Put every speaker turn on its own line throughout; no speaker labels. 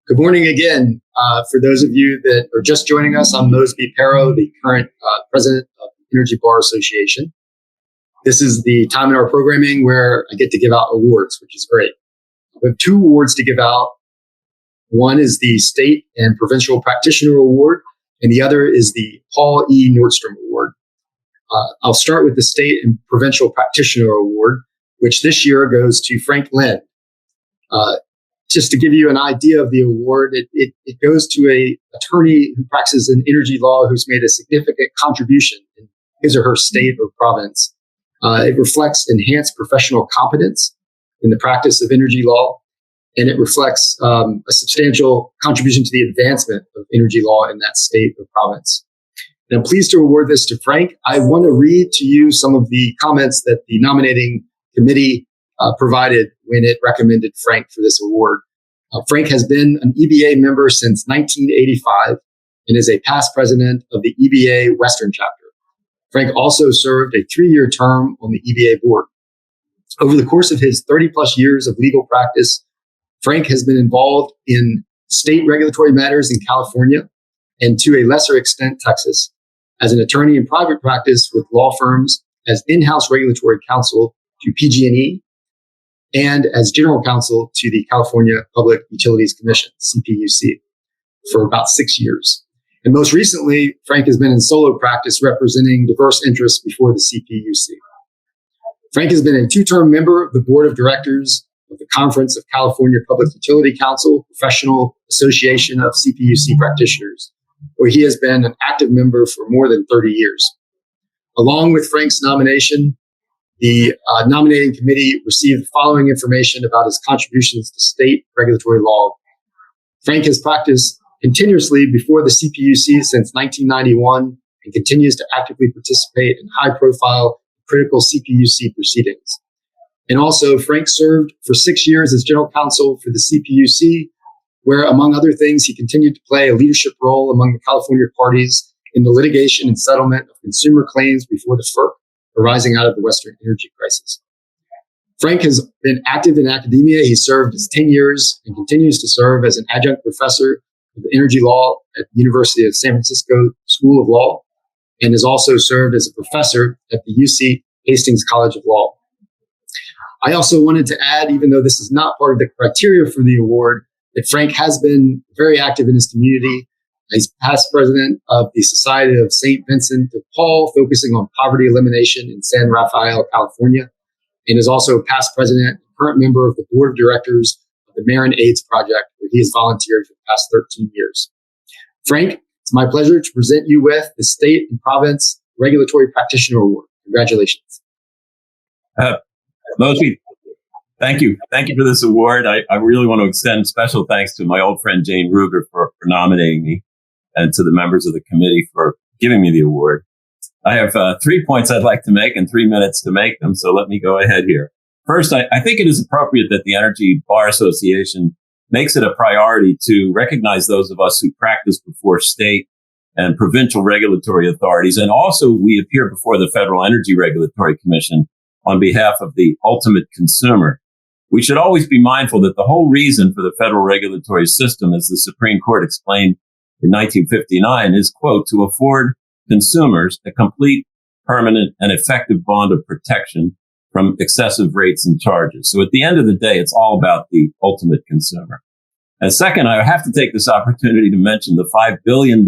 Good morning again. For those of you that are just joining us, I'm Mosby Perrow, the current president of the Energy Bar Association. This is the time in our programming where I get to give out awards, which is great. We have two awards to give out. One is the State and Provincial Practitioner Award, and the other is the Paul E. Nordstrom Award. I'll start with the State and Provincial Practitioner Award, which this year goes to Frank Lindh. Just to give you an idea of the award, it goes to an attorney who practices in energy law who's made a significant contribution in his or her state or province. It reflects enhanced professional competence in the practice of energy law, and it reflects a substantial contribution to the advancement of energy law in that state or province. And I'm pleased to award this to Frank. I want to read to you some of the comments that the nominating committee provided when it recommended Frank for this award. Frank has been an EBA member since 1985 and is a past president of the EBA Western Chapter. Frank also served a 3-year term on the EBA board. Over the course of his 30-plus years of legal practice, Frank has been involved in state regulatory matters in California and to a lesser extent, Texas, as an attorney in private practice with law firms, as in-house regulatory counsel to PG&E, and as general counsel to the California Public Utilities Commission, CPUC, for about 6 years. And most recently, Frank has been in solo practice representing diverse interests before the CPUC. Frank has been a 2-term member of the board of directors of the Conference of California Public Utility Council, professional association of CPUC practitioners, where he has been an active member for more than 30 years. Along with Frank's nomination, the nominating committee received the following information about his contributions to state regulatory law. Frank has practiced continuously before the CPUC since 1991 and continues to actively participate in high-profile, critical CPUC proceedings. And also, Frank served for 6 years as general counsel for the CPUC, where, among other things, he continued to play a leadership role among the California parties in the litigation and settlement of consumer claims before the FERC, arising out of the Western energy crisis. Frank has been active in academia. He served as 10 years and continues to serve as an adjunct professor of energy law at the University of San Francisco School of Law, and has also served as a professor at the UC Hastings College of Law. I also wanted to add, even though this is not part of the criteria for the award, that Frank has been very active in his community. He's past president of the Society of St. Vincent de Paul, focusing on poverty elimination in San Rafael, California, and is also past president and current member of the board of directors of the Marin AIDS Project, where he has volunteered for the past 13 years. Frank, it's my pleasure to present you with the State and Province Regulatory Practitioner Award. Congratulations.
Mosby, thank you. Thank you for this award. I really want to extend special thanks to my old friend Jane Ruger for nominating me, and to the members of the committee for giving me the award. I have 3 points I'd like to make and 3 minutes to make them, so let me go ahead here. First, I think it is appropriate that the Energy Bar Association makes it a priority to recognize those of us who practice before state and provincial regulatory authorities, and also we appear before the Federal Energy Regulatory Commission on behalf of the ultimate consumer. We should always be mindful that the whole reason for the federal regulatory system, as the Supreme Court explained in 1959, is, quote, to afford consumers a complete, permanent, and effective bond of protection from excessive rates and charges. So at the end of the day, it's all about the ultimate consumer. And second, I have to take this opportunity to mention the $5 billion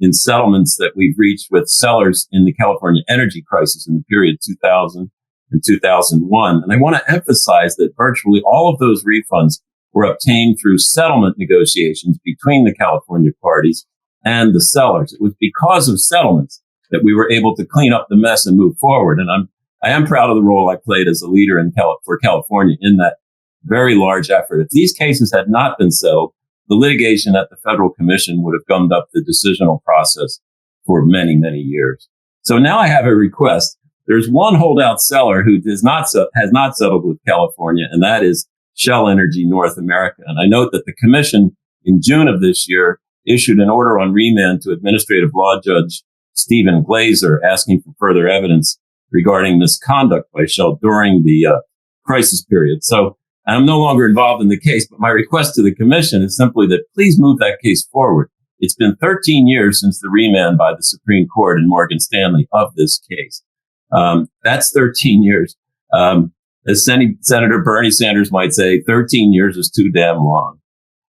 in settlements that we've reached with sellers in the California energy crisis in the period 2000 and 2001. And I want to emphasize that virtually all of those refunds were obtained through settlement negotiations between the California parties and the sellers. It was because of settlements that we were able to clean up the mess and move forward. And I am proud of the role I played as a leader for California in that very large effort. If these cases had not been settled, the litigation at the Federal Commission would have gummed up the decisional process for many, many years. So now I have a request. There's one holdout seller who has not settled with California, and that is Shell Energy North America. And I note that the Commission in June of this year issued an order on remand to Administrative Law Judge Stephen Glazer asking for further evidence regarding misconduct by Shell during the crisis period. So And I'm no longer involved in the case, but my request to the commission is simply that please move that case forward. It's been 13 years since the remand by the Supreme Court in Morgan Stanley of this case. That's 13 years. As Senator Bernie Sanders might say, 13 years is too damn long.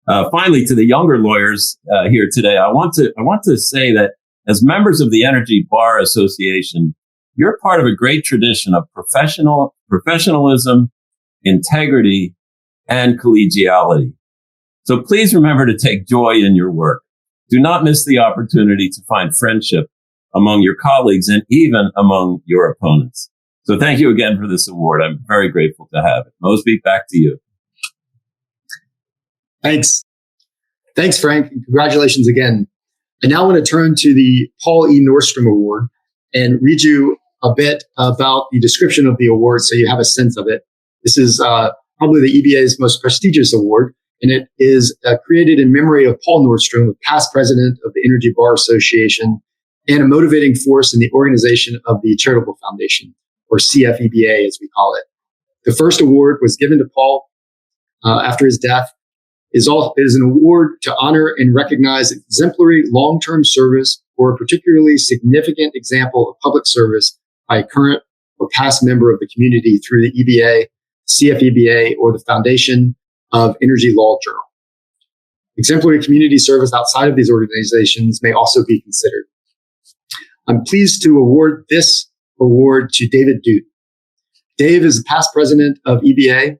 Finally, to the younger lawyers here today, I want to say that as members of the Energy Bar Association, you're part of a great tradition of professionalism, integrity, and collegiality. So please remember to take joy in your work. Do not miss the opportunity to find friendship among your colleagues and even among your opponents. So thank you again for this award. I'm very grateful to have it. Mosby, back to you.
Thanks, Frank. Congratulations again. I now want to turn to the Paul E. Nordstrom Award and read you a bit about the description of the award so you have a sense of it. This is probably the EBA's most prestigious award, and it is created in memory of Paul Nordstrom, the past president of the Energy Bar Association and a motivating force in the organization of the Charitable Foundation, or CFEBA as we call it. The first award was given to Paul after his death. It is an award to honor and recognize exemplary long-term service or a particularly significant example of public service by a current or past member of the community through the EBA, CFEBA, or the Foundation of Energy Law Journal. Exemplary community service outside of these organizations may also be considered. I'm pleased to award this award to David Doot. Dave is the past president of EBA.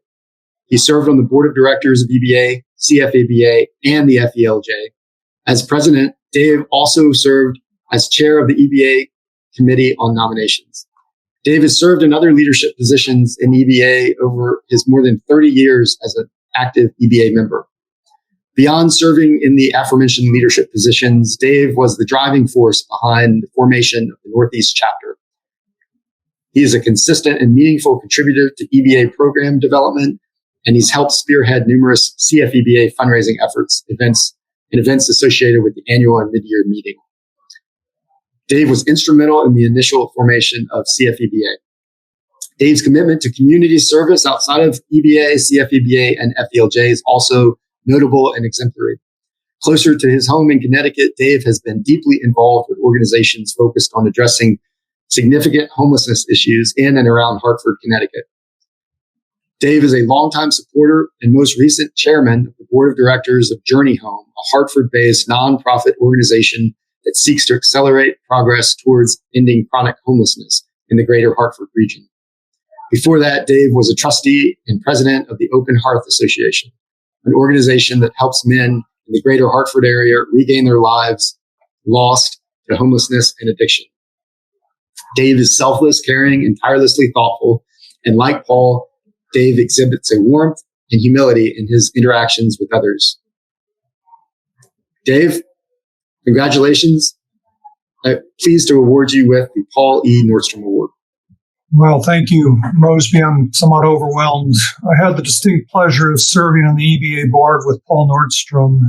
He served on the board of directors of EBA, CFABA, and the FELJ. As president, Dave also served as chair of the EBA Committee on Nominations. Dave has served in other leadership positions in EBA over his more than 30 years as an active EBA member. Beyond serving in the aforementioned leadership positions, Dave was the driving force behind the formation of the Northeast chapter. He is a consistent and meaningful contributor to EBA program development, and he's helped spearhead numerous CFEBA fundraising efforts, events associated with the annual and mid-year meeting. Dave was instrumental in the initial formation of CFEBA. Dave's commitment to community service outside of EBA, CFEBA, and FELJ is also notable and exemplary. Closer to his home in Connecticut, Dave has been deeply involved with organizations focused on addressing significant homelessness issues in and around Hartford, Connecticut. Dave is a longtime supporter and most recent chairman of the board of directors of Journey Home, a Hartford-based nonprofit organization that seeks to accelerate progress towards ending chronic homelessness in the greater Hartford region. Before that, Dave was a trustee and president of the Open Hearth Association, an organization that helps men in the greater Hartford area regain their lives lost to homelessness and addiction. Dave is selfless, caring, and tirelessly thoughtful. And like Paul, Dave exhibits a warmth and humility in his interactions with others. Dave, congratulations. I'm pleased to award you with the Paul E. Nordstrom Award.
Well, thank you, Mosby. I'm somewhat overwhelmed. I had the distinct pleasure of serving on the EBA board with Paul Nordstrom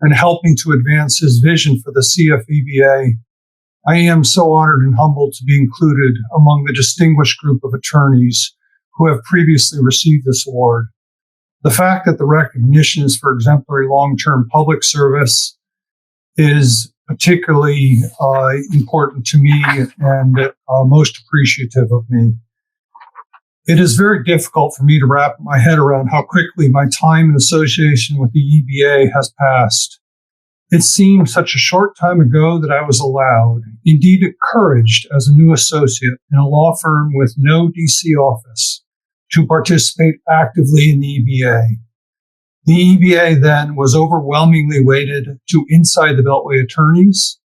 and helping to advance his vision for the CFEBA. I am so honored and humbled to be included among the distinguished group of attorneys who have previously received this award. The fact that the recognition is for exemplary long-term public service is particularly important to me and most appreciative of me. It is very difficult for me to wrap my head around how quickly my time in association with the EBA has passed. It seemed such a short time ago that I was allowed, indeed encouraged as a new associate in a law firm with no DC office, to participate actively in the EBA. The EBA then was overwhelmingly weighted to inside the Beltway attorneys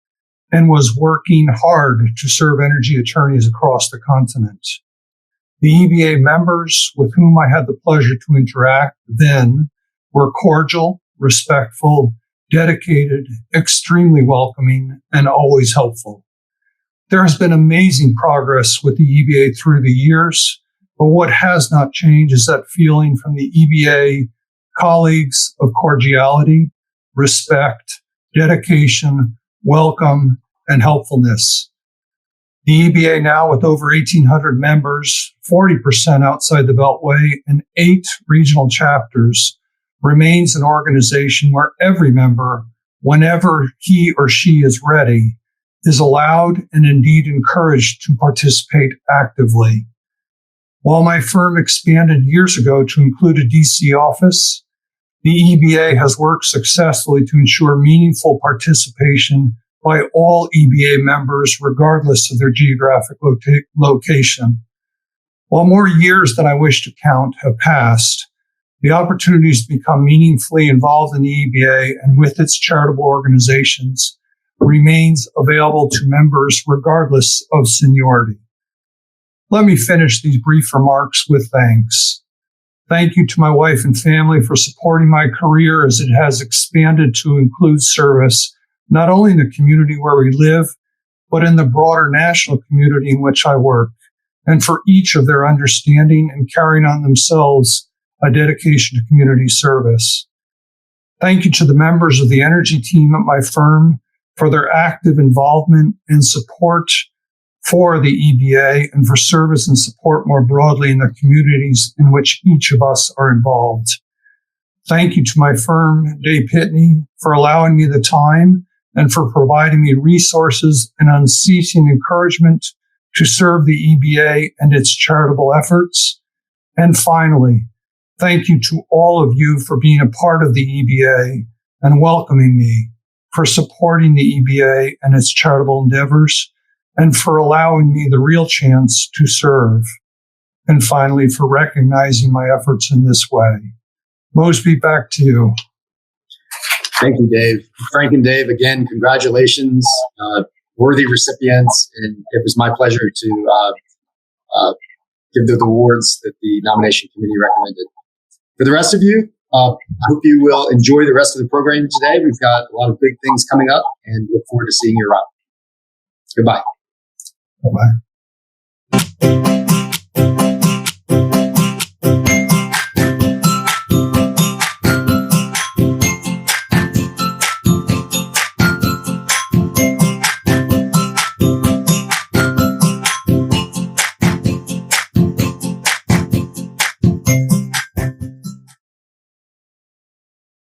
and was working hard to serve energy attorneys across the continent. The EBA members with whom I had the pleasure to interact then were cordial, respectful, dedicated, extremely welcoming, and always helpful. There has been amazing progress with the EBA through the years, but what has not changed is that feeling from the EBA colleagues of cordiality, respect, dedication, welcome, and helpfulness. The EBA now, with over 1,800 members, 40% outside the Beltway, and 8 regional chapters, remains an organization where every member, whenever he or she is ready, is allowed and indeed encouraged to participate actively. While my firm expanded years ago to include a DC office, the EBA has worked successfully to ensure meaningful participation by all EBA members, regardless of their geographic location. While more years than I wish to count have passed, the opportunities to become meaningfully involved in the EBA and with its charitable organizations remains available to members regardless of seniority. Let me finish these brief remarks with thanks. Thank you to my wife and family for supporting my career as it has expanded to include service not only in the community where we live, but in the broader national community in which I work, and for each of their understanding and carrying on themselves a dedication to community service. Thank you to the members of the energy team at my firm for their active involvement and support for the EBA and for service and support more broadly in the communities in which each of us are involved. Thank you to my firm, Day Pitney, for allowing me the time and for providing me resources and unceasing encouragement to serve the EBA and its charitable efforts. And finally, thank you to all of you for being a part of the EBA and welcoming me, for supporting the EBA and its charitable endeavors, and for allowing me the real chance to serve. And finally, for recognizing my efforts in this way. Mosby, back to you.
Thank you, Dave. Frank and Dave, again, congratulations, worthy recipients, and it was my pleasure to give the awards that the nomination committee recommended. For the rest of you, I hope you will enjoy the rest of the program today. We've got a lot of big things coming up, and look forward to seeing you around. Goodbye.
Bye-bye.